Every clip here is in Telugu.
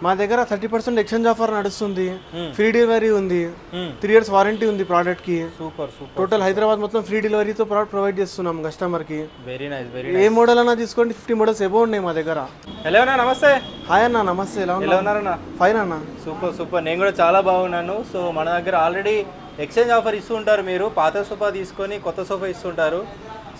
మా దగ్గర 30% ఎక్స్చేంజ్ ఆఫర్ నడుస్తుంది, ఫ్రీ డెలివరీ ఉంది, 3 years వారంటీ ఉంది ప్రోడక్ట్ కి. Super super. టోటల్ హైదరాబాద్ మొత్తం ఫ్రీ డెలివరీతో ప్రోడక్ట్ ప్రొవైడ్ చేస్తున్నాం కస్టమర్ కి. వెరీ నైస్ వెరీ ఏ మోడల్ అన్నా తీసుకోండి, 50 మోడల్స్ ఎబో ఉన్నాయి మా దగ్గర. హలో అన్న, నమస్తే. హాయ్ అన్న, నమస్తే. ఎలా ఉన్నారన్న? ఫైన్ అన్న. సూపర్ సూపర్, నేను కూడా చాలా బాగున్నాను. సో మన దగ్గర ఆల్రెడీ ఎక్స్చేంజ్ ఆఫర్ ఇస్తూ ఉంటారు, మీరు పాత సోఫా తీసుకొని కొత్త సోఫా ఇస్తుంటారు.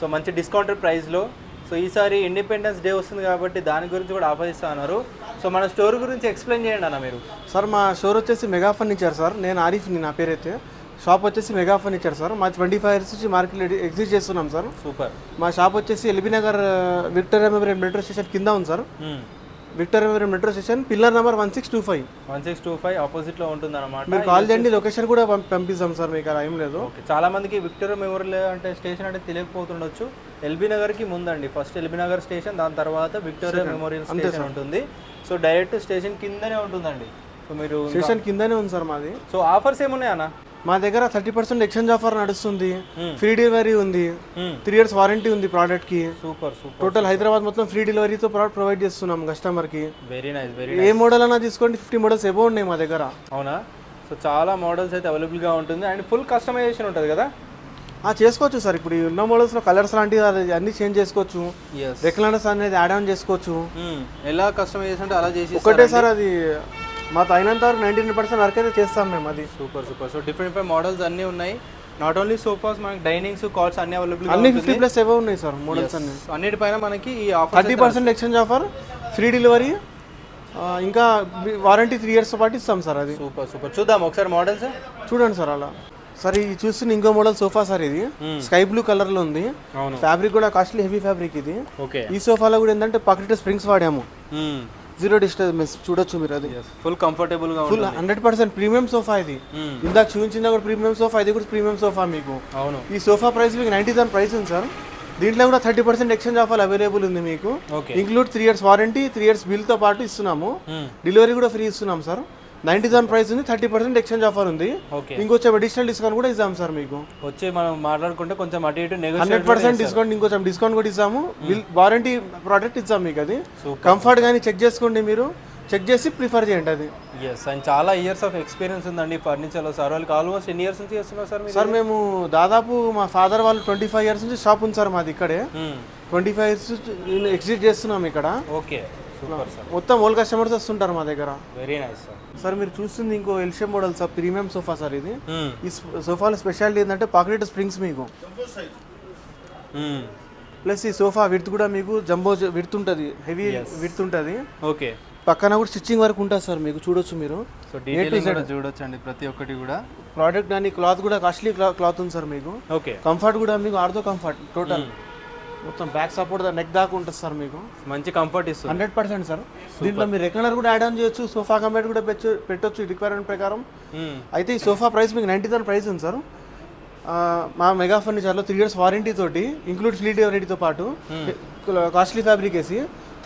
సో మంచి డిస్కౌంటెడ్ ప్రైస్లో. సో ఈసారి ఇండిపెండెన్స్ డే వస్తుంది కాబట్టి దాని గురించి కూడా ఆఫర్ ఇస్తా అన్నారు. సో మన స్టోర్ గురించి ఎక్స్ప్లెయిన్ చేయండి అన్న మీరు. సార్ మా స్టోర్ వచ్చేసి మెగా ఫర్నిచర్ సార్. నేను ఆరిఫ్ని, నా పేరైతే. షాప్ వచ్చేసి మెగా ఫర్నిచర్ సార్. మా 25 years నుంచి మార్కెట్లో ఎగ్జిస్ట్ చేస్తున్నాం సార్. సూపర్. మా షాప్ వచ్చేసి LB Nagar Victoria Memorial metro station కింద ఉంది sir. Victoria Memorial metro station, pillar number 1625 ఆపోజిట్లో ఉంటుంది అనమాట. మీరు కాల్ చేయండి, లొకేషన్ కూడా పంపిస్తాం సార్. మీకు అలా ఏం లేదు. చాలా మందికి విక్టోరియా మెమోరియల్ అంటే స్టేషన్ అంటే తెలియకపోతుండొచ్చు. ఎల్బీ నగర్కి ముందండి, ఫస్ట్ ఎల్బీ నగర్ స్టేషన్, దాని తర్వాత విక్టోరియా మెమోరియల్ స్టేషన్ ఉంటుంది. సో డైరెక్ట్ స్టేషన్ కిందనే ఉంటుందండి. సో మీరు స్టేషన్ కిందనే ఉంది సార్ మాది. సో ఆఫర్స్ ఏమున్నాయి అన్న? మా దగ్గర 30% ఎక్స్చేంజ్ ఆఫర్ నడుస్తుంది, ఫ్రీ డెలివరీ ఉంది, 3 years వారంటీ ఉంది ప్రోడక్ట్ కి. Super super. టోటల్ హైదరాబాద్ మొత్తం ఫ్రీ డెలివరీతో ప్రోడక్ట్ ప్రొవైడ్ చేస్తున్నాం కస్టమర్ కి. Very nice very. ఏ మోడల్ అన్నా తీసుకోండి, 50 మోడల్స్ ఎబో ఉన్నాయి మా దగ్గర. అవునా? సో చాలా మోడల్స్ అయితే అవైలబుల్గా ఉంటుంది అండ్ ఫుల్ కస్టమైజేషన్ ఉంటుంది కదా? చేసుకోవచ్చు సార్. ఇప్పుడు ఉన్న మోడల్స్ లో కలర్స్ లాంటివి అన్ని చేంజ్ చేసుకోవచ్చు, రెక్లైనర్స్ అనేది యాడ్ ఆన్ చేసుకోవచ్చు. ఎలా కస్టమైజేషన్ అంటే అలా చేసి ఒకటే సార్, అది మాకు అయినంత వరకు 99% వర్క్ అయితే చేస్తాం మేము. అది super super. So different models అన్నీ ఉన్నాయి. నాట్ ఓన్లీ సోఫాస్, మనకి డైనింగ్స్, కార్ట్స్ అన్ని అవైలబుల్, అన్ని 50+ ఎబో ఉన్నాయి సార్ మోడల్స్ అన్ని. అన్నిటిపైన మనకి ఈ offer 30% exchange offer, free delivery, ఇంకా వారంటీ 3 years పాటు ఇస్తాం సార్. అది సూపర్ సూపర్. చూద్దాం ఒకసారి మోడల్స్ చూడండి సార్. అలా సార్ ఇది చూస్తున్న ఇంకో మోడల్ సోఫా సార్. ఇది స్కై బ్లూ కలర్ లో ఉంది. ఫ్యాబ్రిక్ కూడా కాస్ట్లీ హెవీ ఫ్యాబ్రిక్ ఇది. ఈ సోఫాలో కూడా ఏంటంటే పాకెట్ స్ప్రింగ్స్ వాడాము, 0 డిస్టర్బెన్స్. చూడొచ్చు మీరు. అది ఫుల్ కంఫర్టబుల్ గా, ఫుల్ 100% ప్రీమియం సోఫా ఇది. ఇందాక చూపించిందా కూడా ప్రీమియం సోఫా, ఇది కూడా ప్రీమియం సోఫా మీకు. అవును. ఈ సోఫా ప్రైస్ మీకు 90,000 ప్రైస్ ఉంది సార్. దీంట్లో కూడా 30% ఎక్స్చేంజ్ ఆఫర్ అవైలబుల్ ఉంది మీకు. Include 3 years warranty, 3 years bill తో పాటు ఇస్తున్నాము. డెలివరీ కూడా ఫ్రీ ఇస్తున్నాం సార్. 90,000 ప్రైస్ ఉంది, 30% ఎక్స్చేంజ్ ఆఫర్ ఉంది. ఇంకొంచెం అడిషనల్ డిస్కౌంట్ కూడా ఇస్తాం సార్ మీకు. వచ్చి మనం మాట్లాడుకుంటే కొంచెం అటు ఇటు 100% డిస్కౌంట్, ఇంకొంచెం డిస్కౌంట్ కూడా ఇస్తాము. వారంటీ ప్రోడక్ట్ ఇస్తాం మీకు. అది కంఫర్ట్ కానీ చెక్ చేసుకోండి, మీరు చెక్ చేసి ప్రిఫర్ చేయండి. అది అండ్ చాలా ఇయర్స్ ఆఫ్ ఎక్స్పీరియన్స్ ఉందండి ఫర్నిచర్లో సార్. వాళ్ళకి ఆల్మోస్ట్ ఎన్ని ఇయర్స్ నుంచి చేస్తున్నారు సార్? సార్ మేము దాదాపు మా ఫాదర్ వాళ్ళు 25 years నుంచి షాప్ ఉంది సార్ మాది ఇక్కడే. 25 years ఎగ్జిట్ చేస్తున్నాం ఇక్కడ. Okay super sir. మొత్తం ఓల్డ్ కస్టమర్స్ వస్తుంటారు మా దగ్గర. Very nice sir. సార్ మీరు చూస్తుంది ఇంకో L shape model sir, premium sofa sir. ఇది ఈ సోఫాలో స్పెషాలిటీ ఏంటంటే పాకెట్ స్ప్రింగ్స్ మీకు, ప్లస్ ఈ సోఫా విడ్త్ కూడా మీకు జంబో విడ్త్ ఉంటుంది, హెవీ విడ్త్ ఉంటుంది. ఓకే. పక్కన కూడా స్టిచ్చింగ్ వరకు ఉంటుంది సార్ మీకు. చూడొచ్చు మీరు. సో డీటెయిలింగ్ కూడా చూడొచ్చు అండి ప్రతి ఒక్కటి కూడా. ప్రోడక్ట్ కానీ క్లాత్ కూడా కాస్ట్లీ క్లాత్ ఉంది సార్ మీకు. ఓకే. కంఫర్ట్ కూడా మీకు ఆర్థో కంఫర్ట్ టోటల్ మొత్తం బ్యాక్ సపోర్ట్ నెక్ దాకా ఉంటుంది సార్ మీకు. మంచి కంఫర్ట్ ఇస్తుంది 100% సార్. దీంట్లో మీరు రెక్లైనర్ కూడా యాడ్ ఆన్ చేయొచ్చు, సోఫా కంబైట్ కూడా పెట్టొచ్చు రిక్వైర్మెంట్ ప్రకారం. అయితే ఈ సోఫా ప్రైస్ మీకు 90,000 ప్రైస్ ఉంది సార్. మా మెగా ఫర్నిచర్లో 3 years వారంటీ తోటి ఇంక్లూడ్ ఫ్రీ డెలివరీతో పాటు కాస్ట్లీ ఫ్యాబ్రిక్ వేసి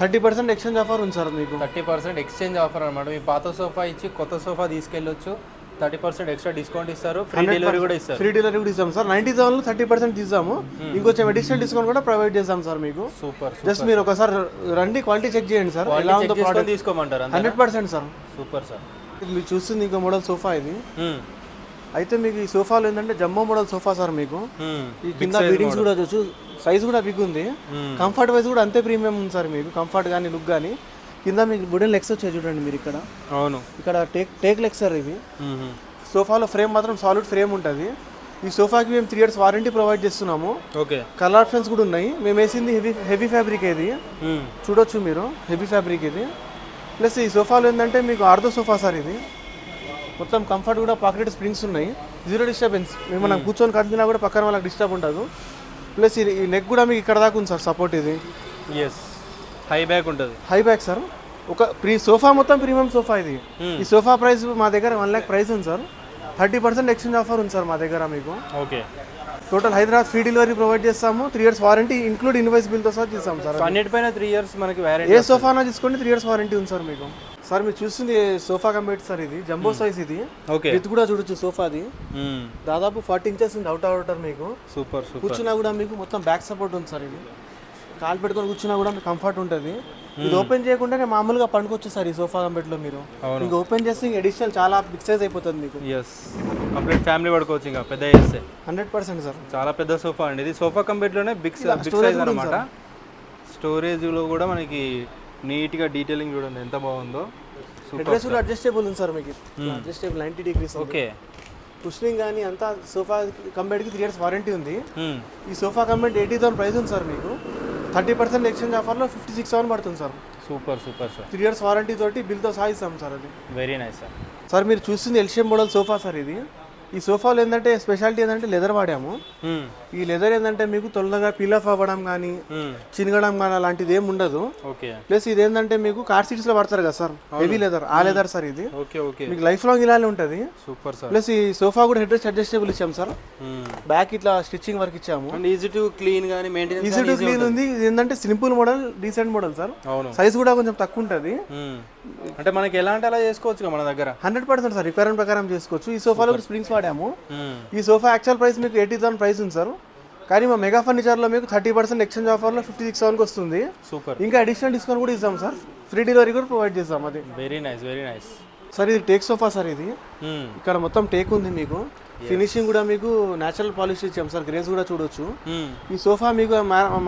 30% ఎక్స్చేంజ్ ఆఫర్ ఉంది సార్ మీకు. 30% ఎక్స్చేంజ్ ఆఫర్ అనమాట. మీ పాత సోఫా ఇచ్చి కొత్త సోఫా తీసుకెళ్ళొచ్చు, 30% ఎక్స్ట్రా డిస్కౌంట్ ఇస్తారు, ఫ్రీ డెలివరీ కూడా ఇస్తారు. ఫ్రీ డెలివరీ కూడా ఇస్తాం సార్. 90,000లో 30% ఇస్తాము, ఇంకొంచెం అడిషనల్ డిస్కౌంట్ కూడా ప్రొవైడ్ చేస్తాం సార్ మీకు. సూపర్. జస్ట్ మీరు ఒకసారి రండి, క్వాలిటీ చెక్ చేయండి సార్. ఎలా ఉందో ప్రోడక్ట్ తీసుకోమంటారు. 100% సార్. Super sir. మీరు చూస్తుంది ఇంకో మోడల్ సోఫా ఇది. అయితే మీకు ఈ సోఫాలో ఏంటంటే జంబో మోడల్ సోఫా సార్ మీకు. ఈ కింద బీడింగ్స్ కూడా చూసు, సైజ్ కూడా బిగ్ ఉంది. కంఫర్ట్ వైజ్ కూడా అంతే ప్రీమియం ఉంది సార్ మీకు. కంఫర్ట్ కానీ లుక్ కానీ. కింద మీకు వుడెన్ లెగ్స్ వచ్చాయి చూడండి మీరు ఇక్కడ. అవును. ఇక్కడ టేక్ లెగ్స్ సార్ ఇవి. సోఫాలో ఫ్రేమ్ మాత్రం సాలిడ్ ఫ్రేమ్ ఉంటుంది. ఈ సోఫాకి మేము 3 years వారంటీ ప్రొవైడ్ చేస్తున్నాము. ఓకే. కలర్ ఆప్షన్స్ కూడా ఉన్నాయి. మేము వేసింది హెవీ ఫ్యాబ్రిక్ ఇది. చూడొచ్చు మీరు, హెవీ ఫ్యాబ్రిక్ ఇది. ప్లస్ ఈ సోఫాలో ఏంటంటే మీకు ఆర్థో సోఫా సార్ ఇది. మొత్తం కంఫర్ట్ కూడా పాకెట్ స్ప్రింగ్స్ ఉన్నాయి, 0 డిస్టర్బెన్స్. మేము మనం కూర్చొని కట్టినా కూడా పక్కన వాళ్ళకి డిస్టర్బ్ ఉండదు. ప్లస్ ఈ నెక్ కూడా మీకు ఇక్కడ దాకా ఉంది సార్ సపోర్ట్. ఇది హై బ్యాక్ ఉంటుంది. High back sir. ఒక సోఫా మొత్తం ప్రీమియం సోఫా ఇది. ఈ సోఫా ప్రైస్ మా దగ్గర 1 lakh ప్రైస్ ఉంది సార్. 30% ఎక్స్చేంజ్ ఆఫర్ ఉంది సార్ మా దగ్గర మీకు. Okay. Total Hyderabad free delivery provide చేస్తాము, 3 years వారంటీ ఇంక్లూడ్ ఇన్వాయిస్ బిల్తో సార్ చేస్తాం సార్. అన్నిటిపైన 3 years మనకి వారంటీ. ఏ సోఫానా తీసుకోండి 3 years వారంటీ ఉంది సార్ మీకు. సార్ మీరు చూస్తుంది సోఫా కంబైట్ సార్. ఇది జంబో సైజ్ ఇది. విత్ కూడా చూడొచ్చు సోఫాది. దాదాపు 40 inches ఉంది అవుటర్ మీకు. సూపర్. కూర్చున్నా కూడా మీకు మొత్తం బ్యాక్ సపోర్ట్ ఉంది సార్. ఇది కాలు పెట్టుకొని కూర్చున్నా కూడా మీకు కంఫర్ట్ ఉంటుంది. ఇది ఓపెన్ చేయకుండానే మామూలుగా పండుకోవచ్చు సార్ ఈ సోఫా కంబెడ్లో మీరు. ఇంకా ఓపెన్ చేస్తే అడిషనల్ చాలా బిగ్ సైజ్ అయిపోతుంది మీకు. ఎస్, కంప్లీట్ ఫ్యామిలీ పడుకోవచ్చు ఇంకా పెద్ద చేస్తే. 100% సార్. చాలా పెద్ద సోఫా అండి ఇది. సోఫా కంబెడ్లోనే బిగ్ సైజ్ అనమాట. స్టోరేజ్లో కూడా మనకి నీట్గా డీటెయిలింగ్ చూడండి ఎంత బాగుందో. అడ్రస్ కూడా అడ్జస్టబుల్ ఉంది సార్ మీకు. Adjustable 90 degrees. ఓకే. కుషనింగ్ కానీ అంతా సోఫా కంబెడ్కి 3 years వారంటీ ఉంది. ఈ సోఫా కంబెడ్ 80,000 ప్రైస్ ఉంది సార్ మీకు. 30% ఎక్స్చేంజ్ ఆఫర్లో 56,000 పడుతుంది sir. Super super sir. 3 years warranty తోటి బిల్తో సహా ఇస్తాం సార్ అది. Very nice sir. సార్ మీరు చూస్తుంది ఎల్షియం మోడల్ సోఫా సార్ ఇది. ఈ సోఫాలో ఏంటంటే స్పెషాలిటీ ఏంటంటే లెదర్ వాడాము. ఈ లెదర్ ఏంటంటే మీకు తొందరగా పీల్ ఆఫ్ అవ్వడం కానీ చినగడం కానీ అలాంటిది ఏమి ఉండదు. ప్లస్ ఇది ఏంటంటే మీకు కార్ సీట్స్ లో పడతారు కదా సార్, హెవీ లెదర్, ఆ లెదర్ సార్ ఇది. మీకు లైఫ్ లాంగ్ ఇలానే ఉంటుంది. Super sir. ప్లస్ ఈ సోఫా కూడా హెడ్ రెస్ట్ అడ్జస్టబుల్ ఇచ్చాం సార్. బ్యాక్ ఇట్లా స్టిచ్చింగ్ వర్క్ ఇచ్చాము. ఈజీ టు క్లీన్ కానీ మెయింటెనెన్స్ ఈజీ టు క్లీన్ ఉంది. ఇది ఏంటంటే simple model, decent model sir. Size కూడా కొంచెం తక్కువ ఉంటుంది. అంటే మనకి ఎలా అంటే అలా చేసుకోవచ్చు మన దగ్గర. 100% సార్, రిక్వైర్మెంట్ ప్రకారం చేసుకోవచ్చు. ఈ సోఫాలో స్ప్రింగ్స్ వాడాము. ఈ సోఫా యాక్చువల్ ప్రైస్ మీకు 80,000 ప్రైస్ ఉంది సార్. కానీ మా మెగా ఫర్నిచర్లో మీకు 30% ఎక్స్చేంజ్ ఆఫర్లో 56,000కి వస్తుంది. సూపర్. ఇంకా అడిషనల్ డిస్కౌంట్ కూడా ఇస్తాం సార్. ఫ్రీ డెలివరీ కూడా ప్రొవైడ్ చేస్తాం. అది very nice, very nice sir. ఇది టేక్ సోఫా సార్. ఇది ఇక్కడ మొత్తం టేక్ ఉంది మీకు. ఫినిషింగ్ కూడా మీకు నేచురల్ పాలిష్ ఇచ్చాం సార్. గ్రేస్ కూడా చూడొచ్చు. ఈ సోఫా మీకు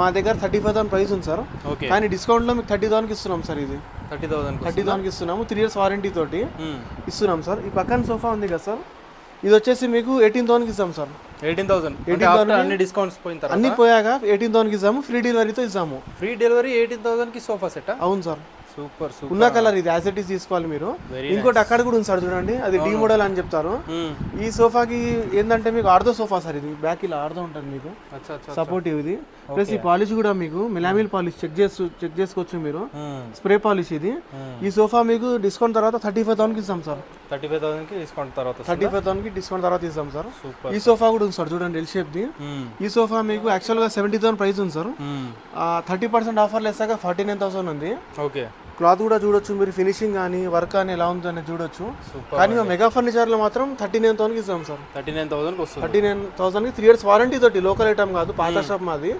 మా దగ్గర 35,000 ప్రైస్ ఉంది సార్. కానీ డిస్కౌంట్లో మీకు 30,000కి ఇస్తున్నాం సార్. ఇది 30,000కి ఇస్తున్నాము. 3 years వారంటీ తోటి ఇస్తున్నాం సార్. ఈ పక్కన సోఫా ఉంది కదా సార్, ఇది వచ్చేసి మీకు 18,000కి ఇస్తాం సార్. 18,000 అన్ని డిస్కౌంట్స్ పోయిన తర్వాత అన్ని పోయాక 18,000కి ఇస్తాము. ఫ్రీ డెలివరీతో ఇస్తాము. ఫ్రీ డెలివరీ 18,000కి సోఫా సెట్. అవును సార్. Super super. ఉన్న కలర్ ఇది యాజ్ ఇట్ ఈస్ తీసుకోవాలి మీరు. ఇంకోటి అక్కడ కూడా ఉంది సార్ చూడండి, అది డి మోడల్ అని చెప్తారు. ఈ సోఫాకి ఏంటంటే మీకు ఆర్దో సోఫా సార్. ఇది బ్యాక్ ఇలా ఆర్దో ఉంటుంది మీకు సపోర్టివ్ ఇది. ప్లస్ ఈ పాలిష్ కూడా మీకు మిలామిల్ పాలిష్ చెక్ చేసుకోవచ్చు మీరు. స్ప్రే పాలిష్ ఇది. ఈ సోఫా మీకు డిస్కౌంట్ తర్వాత 35,000కి ఇస్తాం సార్. 35,000కి డిస్కౌంట్ తర్వాత 35,000కి డిస్కౌంట్ తర్వాత ఇస్తాం సార్. ఈ సోఫా కూడా ఉంది సార్ చూడండి, ఎల్ షేప్ ది. ఈ సోఫా మీకు యాక్చువల్గా 70,000 ప్రైస్ ఉంది సార్. 30% ఆఫర్లు వేసాక 49,000 ఉంది. ఓకే. క్లాత్ కూడా చూడొచ్చు మీరు, ఫినిషింగ్ కానీ వర్క్ కానీ ఎలా ఉందో అనేది చూడొచ్చు. కానీ మా మెగా ఫర్నిచర్లో మాత్రం 39,000కి ఇస్తాం సార్. 39,000కి వస్తుంది. 39,000కి 3 years వారంటీ తోటి. లోకల్ ఐటమ్ కాదు, పాత షాప్ మాది.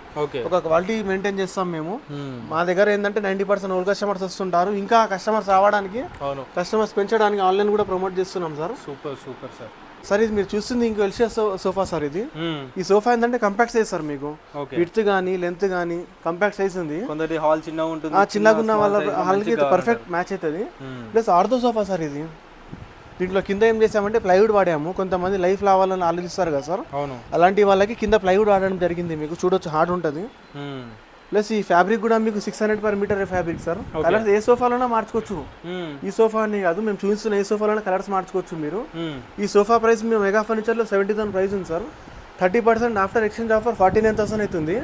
ఒక క్వాలిటీ మెయింటైన్ చేస్తాం మేము. మా దగ్గర ఏంటంటే 90% ఓల్డ్ కస్టమర్స్ వస్తుంటారు. ఇంకా కస్టమర్స్ రావడానికి, కస్టమర్స్ పెంచడానికి ఆన్లైన్ కూడా ప్రమోట్ చేస్తున్నాం sir. Super super sir. Sir ఇది మీరు చూస్తుంది ఇంకో ఎల్షియా సోఫా సార్. ఇది ఈ సోఫా ఏంటంటే కంపాక్ట్ సైజ్ సార్. మీకు విడ్త్ కానీ లెంత్ కానీ కంపాక్ట్ సైజ్ ఉంది. కొందరి హాల్ చిన్నగా ఉంటుంది, చిన్నగా ఉన్న వాళ్ళ హాల్కి పర్ఫెక్ట్ మ్యాచ్ అవుతుంది. ప్లస్ ఆర్థో సోఫా సార్ ఇది. దీంట్లో కింద ఏం చేసామంటే ప్లైవుడ్ వాడాము. కొంతమంది లైఫ్ లావాలని ఆలోచిస్తారు కదా సార్, అలాంటి వాళ్ళకి కింద ప్లైవుడ్ వాడడం జరిగింది. మీకు చూడొచ్చు, హార్డ్ ఉంటుంది. ప్లస్ ఈ ఫ్యాబ్రిక్ కూడా మీకు 600 per meter fabric sir. Colours ఏ సోఫాలోనే మార్చుకోవచ్చు. ఈ సోఫాని కాదు, మేము చూపిస్తున్న ఏ సోఫాలోనే కలర్స్ మార్చుకోవచ్చు మీరు. ఈ సోఫా ప్రైస్ మేము మెగా ఫర్నిచర్లో 70,000 ప్రైస్ ఉంది సార్. 30% ఆఫ్టర్ ఎక్స్చేంజ్ ఆఫర్ 49,000 అవుతుంది.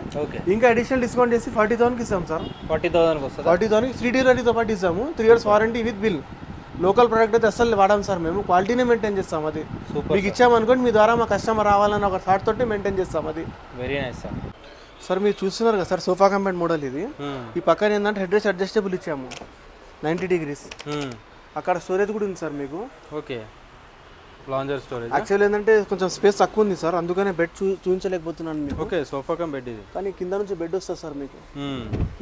ఇంకా అడిషనల్ డిస్కౌంట్ చేసి 40,000కి ఇస్తాం సార్. 40,000కి ఫ్రీ డెలివరీతో పాటు ఇస్తాము. 3 years warranty with bill. Local product అయితే అస్సలు వాడాం సార్. మేము క్వాలిటీనే మెయింటైన్ చేస్తాం. అది మీకు ఇచ్చామనుకోండి, మీ ద్వారా మా కస్టమర్ రావాలని ఒక థాట్ తోటి మెయింటైన్ చేస్తాం. అది వెరీ నైస్ సార్. సార్ మీరు చూస్తున్నారు కదా సార్, సోఫా కంబైన్ మోడల్ ఇది. ఈ పక్కన ఏంటంటే హెడ్ రెస్ట్ అడ్జస్టబుల్ ఇచ్చాము 90 degrees. అక్కడ స్టోరేజ్ కూడా ఉంది సార్ మీకు. ఓకే. Lounger storage. యాక్చువల్ ఏంటంటే కొంచెం స్పేస్ తక్కువ ఉంది సార్, అందుకనే బెడ్ చూపించలేకపోతున్నాను మీకు. ఓకే. సోఫా కమ్ బెడ్ ఇది. కానీ కింద నుంచి బెడ్ వస్తుంది సార్ మీకు.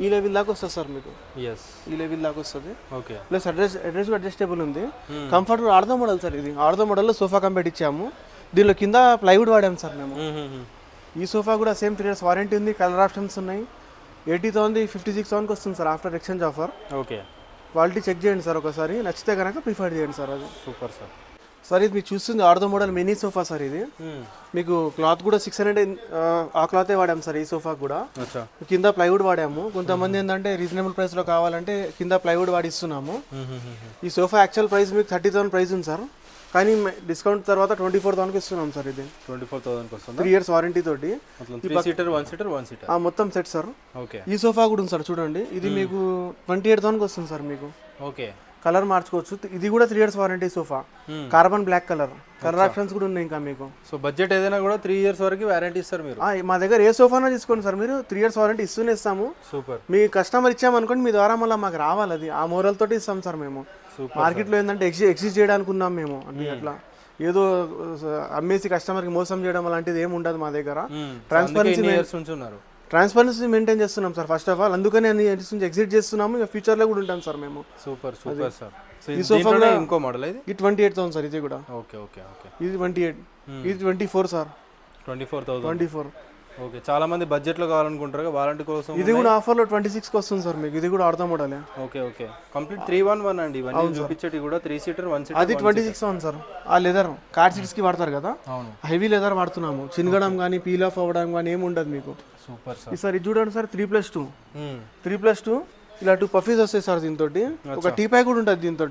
ఈ లెవెల్ దాకా వస్తుంది సార్ మీకు. ఈ లెవెల్ దాకా వస్తుంది. ఓకే. ప్లస్ అడ్రస్ అడ్జస్టబుల్ ఉంది. కంఫర్ట్ ఆర్దో మోడల్ సార్ ఇది. ఆర్దో మోడల్లో సోఫా కమ్ బెడ్ ఇచ్చాము. దీనిలో కింద ప్లైవుడ్ వాడాము సార్ మేము. ఈ సోఫా కూడా సేమ్ 3 years వారంటీ ఉంది. కలర్ ఆప్షన్స్ ఉన్నాయి. 80,000 56,000కి వస్తుంది sir after exchange offer. Okay. Quality check చేయండి సార్ ఒకసారి, నచ్చితే కనుక ప్రిఫర్ చేయండి సార్. అది సూపర్ సార్. సార్ ఇది మీరు చూస్తుంది ఆర్దో మోడల్ మినీ సోఫా సార్. ఇది మీకు క్లాత్ కూడా 600 ఆ క్లాతే వాడాము సార్. ఈ సోఫా కూడా కింద ప్లైవుడ్ వాడాము. కొంతమంది ఏంటంటే రీజనబుల్ ప్రైస్లో కావాలంటే కింద ప్లైవుడ్ వాడిస్తున్నాము. ఈ సోఫా యాక్చువల్ ప్రైస్ మీకు 30,000 ప్రైస్ ఉంది సార్. కానీ డిస్కౌంట్ తర్వాత 24,000కి ఇస్తున్నాం సార్. ఇది 24,000కి వస్తుంది. 3 years వారంటీ తోటి. 3 seater 1 seater 1 seater మొత్తం సెట్ సార్. ఓకే. ఈ సోఫా కూడా ఉంది సార్ చూడండి. ఇది మీకు 28,000కి వస్తుంది సార్ మీకు. ఓకే. కలర్ మార్చుకోవచ్చు. ఇది కూడా 3 years warranty sofa. Carbon black colour options కూడా ఉన్నాయి ఇంకా మీకు. సో బడ్జెట్ ఏదైనా కూడా 3 years వరకు వారంటీ ఇస్తారు మీరు. మా దగ్గర ఏ సోఫానో తీసుకోండి సార్ మీరు, 3 years వారంటీ ఇస్తూనే ఇస్తాము. సూపర్. మీ కస్టమర్ ఇచ్చామనుకోండి, మీ ద్వారా మళ్ళీ మాకు రావాలి. అది ఆ మోరల్ తోటి ఇస్తాం సార్ మేము. మార్కెట్లో ఏంటంటే ఎగ్జిస్ట్ చేయడానికి ఉన్నాం మేము. అంటే అట్లా ఏదో అమ్మేసి కస్టమర్కి మోసం చేయడం అలాంటిది ఏమి ఉండదు మా దగ్గర. ట్రాన్స్పరెన్సీ మెయింటైన్ చేస్తున్నాం సార్ ఫస్ట్ ఆఫ్ ఆల్, అందుకని అన్ని నుంచి ఎగ్జిట్ చేస్తున్నాము. ఇక ఫ్యూచర్లో కూడా ఉంటాం సార్ మేము. Super super sir. ఈ సోఫా కూడా ఇంకో మోడల్ ఇది, ఈ 28,000 సార్. ఇది కూడా ఓకే ఓకే ఓకే. ఇది 28, ఇది 24 సార్. 24,000. 24. ఓకే, చాలా మంది బడ్జెట్లో కావాలనుకుంటారు, వారంటీ కోసం. ఇది కూడా ఆఫర్లో 26కి వస్తుంది సార్ మీకు. ఇది కూడా ఆర్థో మోడలే. ఓకే ఓకే, కంప్లీట్ 311 అండి. ఇవన్నీ చూపించేటి కూడా 3 సీటర్ 1 సీటర్. అది 26 సార్. ఆ లెదర్ కార్ సీట్స్కి వాడతారు కదా, అవును, హెవీ లెదర్ వాడుతున్నాము. చినగడం కానీ పీల్ ఆఫ్ అవ్వడం కానీ ఏమి ఉండదు మీకు. Super sir. ఈ సార్ ఇది చూడండి సార్, 3+2. 3+2 ఇలా 2 పఫీస్ వస్తాయి సార్. దీంతో ఒక టీ ప్యాక్ కూడా ఉంటుంది దీంతో.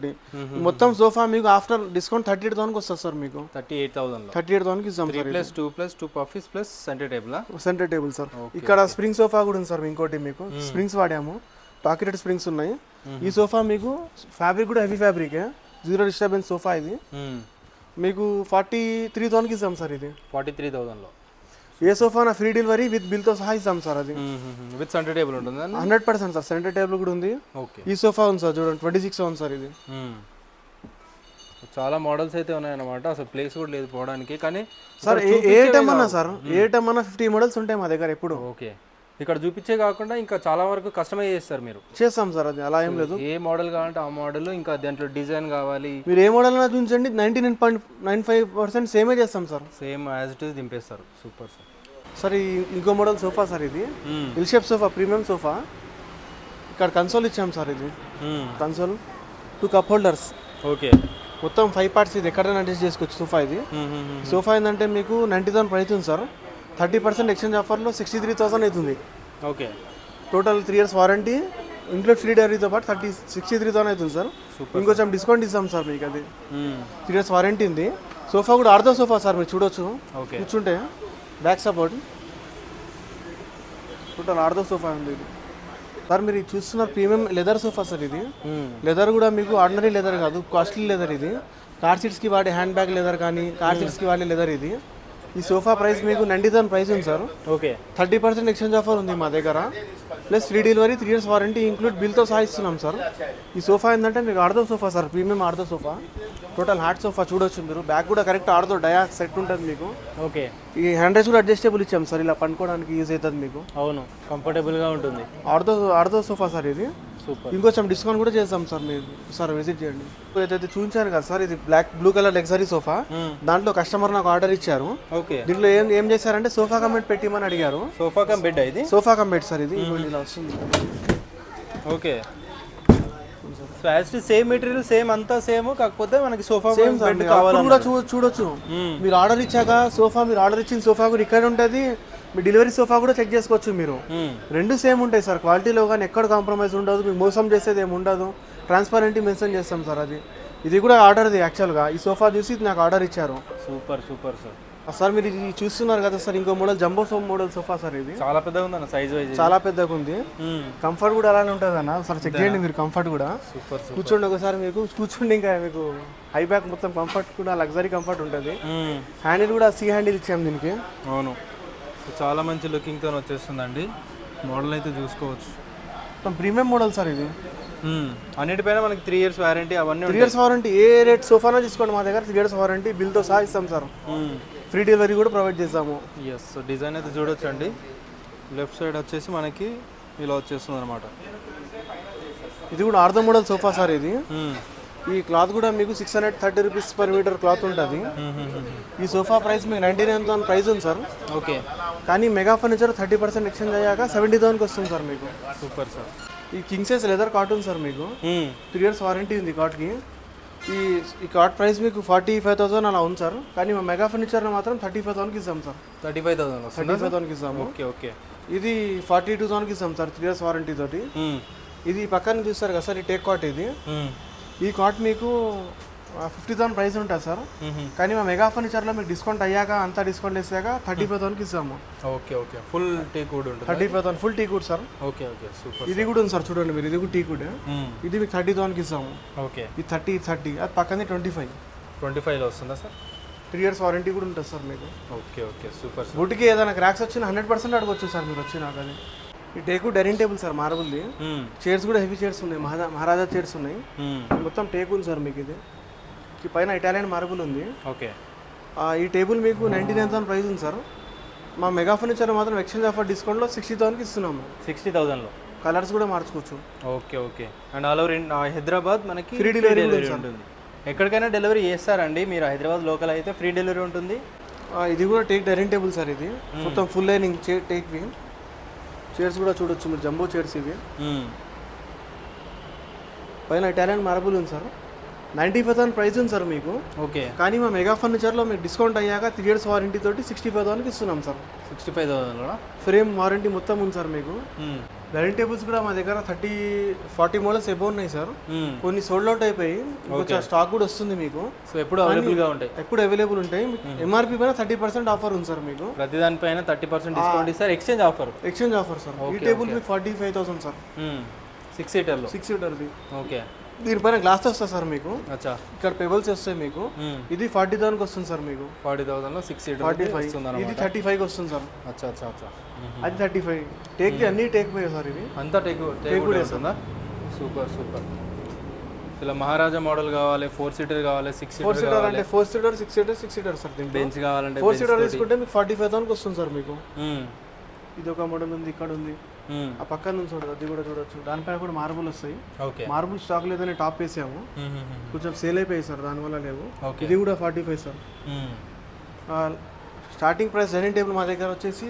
మొత్తం సోఫా మీకు ఆఫ్టర్ డిస్కౌంట్ 38,000కి వస్తుంది సార్ మీకు. 38,000కి ఇస్తాం sir. 3+2+2 puffies plus centre table. Centre table sir. ఇక్కడ స్ప్రింగ్ సోఫా కూడా ఉంది సార్. ఇంకోటి మీకు స్ప్రింగ్స్ వాడాము, పాకెటెడ్ స్ప్రింగ్స్ ఉన్నాయి. ఈ సోఫా మీకు ఫ్యాబ్రిక్ కూడా హెవీ ఫ్యాబ్రికే, 0 డిస్టర్బెన్స్ సోఫా. ఇది మీకు 43,000కి ఇస్తాం సార్. ఇది 43,000లో ఏ సోఫా నా ఫ్రీ డెలివరీ విత్ బిల్తో సహా ఇస్తాం సార్. అది విత్ సెంటర్ టేబుల్ ఉంటుంది 100% సార్. సెంటర్ టేబుల్ కూడా ఉంది. ఓకే, ఈ సోఫా ఉంది సార్ చూడండి, 26,000 సార్. ఇది చాలా మోడల్స్ అయితే ఉన్నాయన్నమాట. అసలు ప్లేస్ కూడా లేదు పోవడానికి. కానీ సార్ ఏ ఐటమ్ అన్నా సార్, ఏ ఐటమ్ అన్నా 50 మోడల్స్ ఉంటాయి మా దగ్గర ఎప్పుడు. ఓకే, ఇక్కడ చూపించే కాకుండా ఇంకా చాలా వరకు కస్టమైజ్ చేస్తారు మీరు. చేస్తాం సార్, అది అలా ఏం లేదు. ఏ మోడల్ కావాలంటే ఆ మోడల్, ఇంకా దాంట్లో డిజైన్ కావాలి, మీరు ఏ మోడల్ అయినా చూపించండి, 99.95% సేమే చేస్తాం సార్. సేమ్ యాజ్ ఇట్ ఈస్ దింపేస్తారు. Super sir. సార్ ఇంకో మోడల్ సోఫా సార్. ఇది L shape sofa, premium sofa. ఇక్కడ కన్సోల్ ఇచ్చాం సార్. ఇది కన్సోల్, 2 కప్ హోల్డర్స్. ఓకే, మొత్తం 5 పార్ట్స్. ఇది ఎక్కడైనా అడ్జస్ట్ చేసుకోవచ్చు సోఫా. ఇది సోఫా ఏంటంటే మీకు 90,000 ప్రైస్ ఉంది సార్. 30% ఎక్స్చేంజ్ ఆఫర్లో 63,000 అవుతుంది. Okay, total 3 years warranty include free డెలివరీతో పాటు 63,000 అవుతుంది సార్. ఇంకొంచెం డిస్కౌంట్ ఇస్తాం సార్ మీకు. అది 3 years వారంటీ ఉంది. సోఫా కూడా ఆర్థో సోఫా సార్, మీరు చూడొచ్చు. కూర్చుంటే back support, total ortho sofa ఉంది ఇది సార్. మీరు చూస్తున్న ప్రీమియం లెదర్ సోఫా సార్. ఇది లెదర్ కూడా మీకు ఆర్డినరీ లెదర్ కాదు, కాస్ట్లీ లెదర్. ఇది కార్ సీట్స్కి వాడే హ్యాండ్ బ్యాగ్ లెదర్ కానీ కార్ సీట్స్కి వాడే లెదర్ ఇది. ఈ సోఫా ప్రైస్ మీకు 90,000 ప్రైస్ ఉంది సార్. ఓకే, 30% ఎక్స్చేంజ్ ఆఫర్ ఉంది మా దగ్గర, plus free delivery, 3 years warranty include బిల్తో సహా ఇస్తున్నాం సార్. ఈ సోఫా ఏంటంటే మీకు ortho sofa sir, premium ortho sofa. Total hard sofa చూడొచ్చు మీరు. బ్యాక్ కూడా కరెక్ట్ ఆర్థో డయా సెట్ ఉంటుంది మీకు. ఓకే, ఈ హ్యాండ్ రైస్ కూడా అడ్జస్టబుల్ ఇచ్చాం సార్, ఇలా పండుకోవడానికి యూజ్ అవుతుంది మీకు. అవును, కంఫర్టబుల్గా ఉంటుంది. ఆర్థో సోఫా సార్ ఇది. సూపర్. ఇంకొంచెం డిస్కౌంట్ కూడా చేస్తాం సార్. మీరు సార్ విజిట్ చేయండి. ఏదైతే చూపించాను కదా సార్, ఇది బ్లూ కలర్ లగ్జరీ సోఫా. దాంట్లో కస్టమర్ నాకు ఆర్డర్ ఇచ్చారు. ఓకే, దీంట్లో ఏం చేశారంటే సోఫా కమ్ బెడ్ పెట్టిమని అడిగారు. సోఫా కమ్ బెడ్ ఇది. Sofa cum bed sir. ఇది ఇలా వస్తుంది. ఓకే, సేమ్ మెటీరియల్, సేమ్ అంతా సేమ్, కాకపోతే మనకి సోఫా సేమ్ బెడ్ కావాలి కూడా చూడొచ్చు. మీరు ఆర్డర్ ఇచ్చాక సోఫా, మీరు ఆర్డర్ ఇచ్చిన సోఫా కూడా ఇక్కడ ఉంటుంది. మీ డెలివరీ సోఫా కూడా చెక్ చేసుకోవచ్చు మీరు. రెండు సేమ్ ఉంటాయి సార్ క్వాలిటీలో, కానీ ఎక్కడ కాంప్రమైజ్ ఉండదు. మీకు మోసం చేసేది ఏమి ఉండదు. ట్రాన్స్పరెంట్గా మెన్షన్ చేస్తాం సార్. అది ఇది కూడా ఆర్డర్ది యాక్చువల్గా. ఈ సోఫా చూసి నాకు ఆర్డర్ ఇచ్చారు. Super super sir. సార్ మీరు ఇది చూస్తున్నారు కదా సార్, ఇంకో model jumbo model sofa sir. ఇది చాలా పెద్దగా ఉంది అన్న, సైజ్ వైజ్ చాలా పెద్దగా ఉంది. కంఫర్ట్ కూడా అలానే ఉంటుంది అన్న. సార్ చెక్ చేయండి మీరు, కంఫర్ట్ కూడా. సూపర్. కూర్చోండి ఒకసారి, మీకు కూర్చోండి. ఇంకా మీకు హై బ్యాక్ మొత్తం కంఫర్ట్ కూడా లగ్జరీ కంఫర్ట్ ఉంటుంది. హ్యాండిల్ కూడా C హ్యాండిల్ ఇచ్చాము దీనికి. అవును, చాలా మంచి లుకింగ్తో వచ్చేస్తుందండి. మోడల్ అయితే చూసుకోవచ్చు. మొత్తం ప్రీమియం మోడల్ సార్ ఇది. అన్నిటిపైన మనకి 3 years వారంటీ అవన్నీ. 3 years వారంటీ. ఏ రేట్ సోఫానో తీసుకోండి మా దగ్గర 3 years వారంటీ బిల్తో సహా ఇస్తాం సార్. ఫ్రీ డెలివరీ కూడా ప్రొవైడ్ చేస్తాము. ఎస్, డిజైన్ అయితే చూడొచ్చు అండి. లెఫ్ట్ సైడ్ వచ్చేసి మనకి ఇలా వచ్చేస్తుంది అనమాట. ఇది కూడా ఆర్థో మోడల్ సోఫా సార్. ఇది ఈ క్లాత్ కూడా మీకు 630 రూపీస్ పర్ మీటర్ క్లాత్ ఉంటుంది. ఈ సోఫా ప్రైస్ మీకు 99,000 ప్రైస్ ఉంది సార్. ఓకే, కానీ మెగా ఫర్నిచర్ 30% ఎక్స్చేంజ్ అయ్యాక 70,000కి వస్తుంది సార్ మీకు. Super sir. ఈ కింగ్ సైజ్ లెదర్ కాట్ ఉంది సార్ మీకు. 3 years వారంటీ ఉంది కాట్కి. ఈ కాట్ ప్రైస్ మీకు 45,000 అలా ఉంది సార్. కానీ మా మెగా ఫర్నిచర్లో మాత్రం 35,000కి ఇస్తాం సార్. 35,000కి ఇస్తాము. Okay okay. ఇది 42,000కి ఇస్తాం సార్ 3 years వారంటీ తోటి. ఇది పక్కన చూస్తారు కదా సార్, ఈ టేక్ కాట్. ఇది ఈ కాట్ మీకు 50,000 ప్రైస్ ఉంటుంది సార్. కానీ మా మెగా ఫర్నిచర్లో మీకు డిస్కౌంట్ అయ్యాక, అంతా డిస్కౌంట్ వేసాక 35,000కి ఇస్తాము. Okay okay. Full tea could ఉంటుంది. 35,000 full tea could sir. Okay okay, super. ఇది కూడా ఉంది సార్, చూడండి మీరు. ఇది కూడా టీ కుడ్. ఇది మీకు 30,000కి ఇస్తాము. ఓకే, ఇది 30. అది పక్కనే 25లో వస్తుందా సార్? 3 years వారంటీ కూడా ఉంటుంది సార్ మీకు. Okay okay, super. బుట్కి ఏదైనా క్రాక్స్ వచ్చిన 100% అడగొచ్చు సార్ మీరు వచ్చి నాకు. అది ఈ టేకు డైనింగ్ టేబుల్ సార్, మార్బుల్ది. చైర్స్ కూడా హెవీ చైర్స్ ఉన్నాయి, మహారాజా చైర్స్ ఉన్నాయి. మొత్తం టేకు ఉంది సార్ మీకు. ఇది పైన ఇటాలియన్ మార్బుల్ ఉంది. ఓకే. ఈ టేబుల్ మీకు 99,000 ప్రైస్ ఉంది సార్. మా మెగా ఫర్నిచర్ మాత్రం ఎక్స్చేంజ్ ఆఫర్ డిస్కౌంట్లో 60,000కి ఇస్తున్నాము. 60,000లో కలర్స్ కూడా మార్చుకోవచ్చు. Okay okay. And all over Hyderabad మనకి ఫ్రీ డెలివరీ ఉంటుంది. ఎక్కడికైనా డెలివరీ చేస్తారండి మీరు? హైదరాబాద్ లోకల్ అయితే ఫ్రీ డెలివరీ ఉంటుంది. ఇది కూడా టేక్ డైనింగ్ టేబుల్ సార్. ఇది మొత్తం ఫుల్ లైనింగ్ టేక్వి. చైర్స్ కూడా చూడొచ్చు మీరు, జంబో చైర్స్ ఇవి. పైన ఇటాలియన్ మార్బుల్ ఉంది సార్. 95,000 ప్రైస్ ఉంది సార్ మీకు. ఓకే. కానీ మా మెగా ఫర్నిచర్లో మీకు డిస్కౌంట్ అయ్యాక 3 years వారంటీ తోటి 65,000కి ఇస్తున్నాం సార్. 65,000 ఫ్రేమ్ వారంటీ మొత్తం ఉంది సార్ మీకు. డైనింగ్ టేబుల్స్ కూడా మా దగ్గర 30-40 మోడల్స్ ఎబో ఉన్నాయి సార్. కొన్ని సోల్డ్ అవుట్ అయిపోయి కొంచెం స్టాక్ కూడా వస్తుంది మీకు. సో ఎప్పుడు అవైలబుల్గా ఉంటాయి? ఎప్పుడు అవైలబుల్ ఉంటాయి. ఎంఆర్పీ పైన 30% ఆఫర్ ఉంది సార్ మీకు. ప్రతి దానిపైన 30% డిస్కౌంట్ ఇస్తారు. Exchange offer sir. ఈ టేబుల్ మీకు 45,000 సార్. 6 సీటర్లో. 6 సీటర్ది. ఓకే. దీనిపైన గ్లాస్ వస్తుంది సార్ మీకు. అచ్చా. ఇక్కడ పెబల్స్ వస్తాయి మీకు. ఇది 40,000కి వస్తుంది సార్ మీకు. 40,000లో 6 సీటర్. 45. ఇది 35కి వస్తుంది సార్. అచ్చా అచ్చా అచ్చా. అది 35. టేక్ది అన్ని టేక్ పోయాయి సార్. ఇది అంతా టేక్ వస్తుందా? Super super. ఇలా మహారాజా మోడల్ కావాలి, 4 సీటర్ కావాలి, 6 సీటర్ అంటే 4 seater, 6 seater, 6 seater sir. Bench కావాలంటే 4 సీటర్ తీసుకుంటే మీకు 45,000కి వస్తుంది సార్ మీకు. ఇది ఒక మోడల్ ఉంది, ఇక్కడ ఉంది, ఆ పక్కన నుంచి చూడదు, అది కూడా చూడొచ్చు. దానిపైన కూడా మార్బుల్ వస్తాయి. మార్బుల్ స్టాక్ లేదని టాప్ వేసాము, కొంచెం సేల్ అయిపోయాయి సార్, దానివల్ల లేవు. ఇది కూడా 45 sir. Starting price dining table మా దగ్గర వచ్చేసి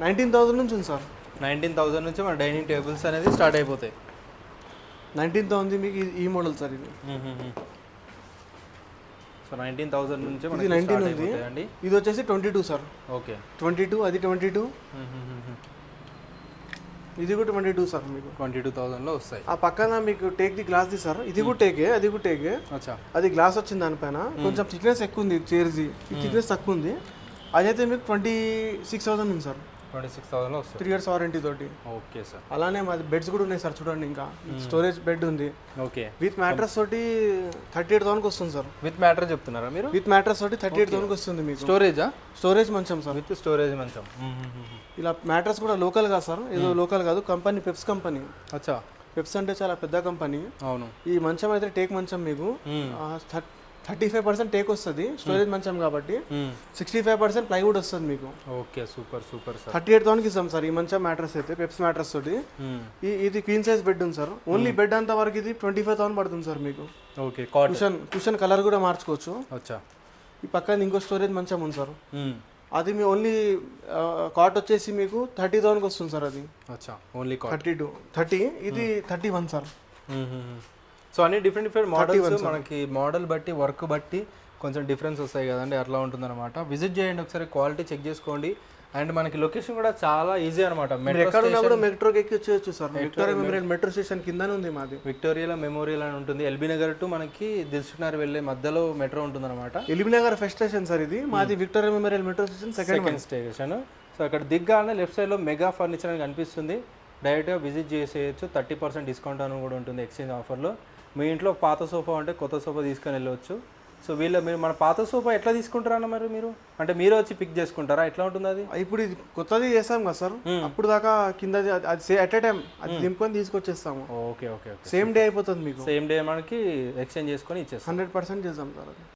19,000 నుంచి ఉంది సార్. 19,000 నుంచి మన డైనింగ్ టేబుల్స్ అనేది స్టార్ట్ అయిపోతాయి. 19,000 మీకు ఈ మోడల్ సార్. ఇది సో 19,000 నుంచి ఇది 19 ఉంది. ఇది వచ్చేసి 22 సార్. ఓకే. 22, అది 22, ఇది కూడా 22 సార్ మీకు. 22,000లో వస్తాయి. ఆ పక్కన మీకు take the glass the sir. ఇది కూడా టేకే, అది కూడా టేకే. అచ్చా. అది గ్లాస్ వచ్చింది, దానిపైన కొంచెం థిక్నెస్ ఎక్కువ ఉంది చైర్ది. ఈ థిక్నెస్ తక్కువ ఉంది. అదైతే మీకు 26,000 ఉంది సార్. 26,000లో వస్తుంది, 3 years వారంటీ తోటి. Okay sir. అలానే మాది బెడ్స్ కూడా ఉన్నాయి సార్, చూడండి. ఇంకా స్టోరేజ్ బెడ్ ఉంది. ఓకే. విత్ మ్యాట్రస్ తోటి 38,000కి వస్తుంది సార్. విత్ మ్యాట్రస్ చెప్తున్నారా మీరు? విత్ మ్యాట్రస్ తోటి 38,000కి వస్తుంది మీకు. స్టోరేజ్ మంచం సార్. విత్ స్టోరేజ్ మంచం. ఇలా మ్యాట్రస్ కూడా లోకల్ గా సార్, ఏదో లోకల్ కాదు, కంపెనీ పెప్స్ కంపెనీ. అచ్చా. పెప్స్ అంటే చాలా పెద్ద కంపెనీ. అవును. ఈ మంచం అయితే టేక్ మంచం మీకు 35% టేక్ వస్తుంది, స్టోరేజ్ మంచం కాబట్టి. 65% ప్లైవుడ్ వస్తుంది మీకు. Okay, super super sir. 38,000కి ఇస్తాం సార్ ఈ మంచం మ్యాట్రస్ అయితే, పెప్స్ మ్యాట్రస్ తోటి. ఇది క్వీన్ సైజ్ బెడ్ ఉంది సార్. ఓన్లీ బెడ్ అంత వరకు ఇది 25,000 పడుతుంది సార్ మీకు. ఓకే. కుషన్ కలర్ కూడా మార్చుకోవచ్చు. అచ్చా. ఈ పక్కన ఇంకో స్టోరేజ్ మంచం ఉంది సార్. అది మీ ఓన్లీ కాట్ వచ్చేసి మీకు 30,000కి వస్తుంది సార్. అది అచ్చా, ఓన్లీ 30. ఇది 31 సార్. సో అన్ని డిఫరెంట్ మోడల్స్, మనకి మోడల్ బట్టి వర్క్ బట్టి కొంచెం డిఫరెన్స్ వస్తాయి కదండి, అట్లా ఉంటుందన్నమాట. విజిట్ చేయండి ఒకసారి, క్వాలిటీ చెక్ చేసుకోండి. అండ్ మనకి లొకేషన్ కూడా చాలా ఈజీ అనమాట. మెట్రోకి ఎక్కి వచ్చేయచ్చు సార్. విక్టోరియా మెమోరియల్ మెట్రో స్టేషన్ కిందనే ఉంది మాది. విక్టోరియా మెమోరియల్ అని ఉంటుంది. ఎల్బీ నగర్ టు మనకి దిల్సుఖ్నగర్ వెళ్ళే మధ్యలో మెట్రో ఉంటుంది అనమాట. LB Nagar first station sir ఇది. మాది Victoria Memorial metro station second station. So అక్కడ దిగ్గానే లెఫ్ట్ సైడ్ లో మెగా ఫర్నిచర్ అని కనిపిస్తుంది. డైరెక్ట్గా విజిట్ చేసేయచ్చు. 30% డిస్కౌంట్ అని కూడా ఉంటుంది ఎక్స్చేంజ్ ఆఫర్లో. మీ ఇంట్లో పాత సోఫా ఉంటే కొత్త సోఫా తీసుకొని వెళ్ళవచ్చు. సో మీరు మన పాత సోఫా ఎట్లా తీసుకుంటారన్న మరి మీరు? అంటే మీరు వచ్చి పిక్ చేసుకుంటారా, ఎట్లా ఉంటుంది అది? ఇప్పుడు ఇది కొత్తది చేస్తాం కదా సార్, అప్పుడు దాకా కిందది అది ఎట్ ఏ టైం అది దింపుకొని తీసుకొచ్చేస్తాము. Okay okay. సేమ్ డే అయిపోతుంది మీకు. సేమ్ డే మనకి ఎక్స్చేంజ్ చేసుకొని ఇచ్చేస్తాం. 100% చేస్తాం సార్.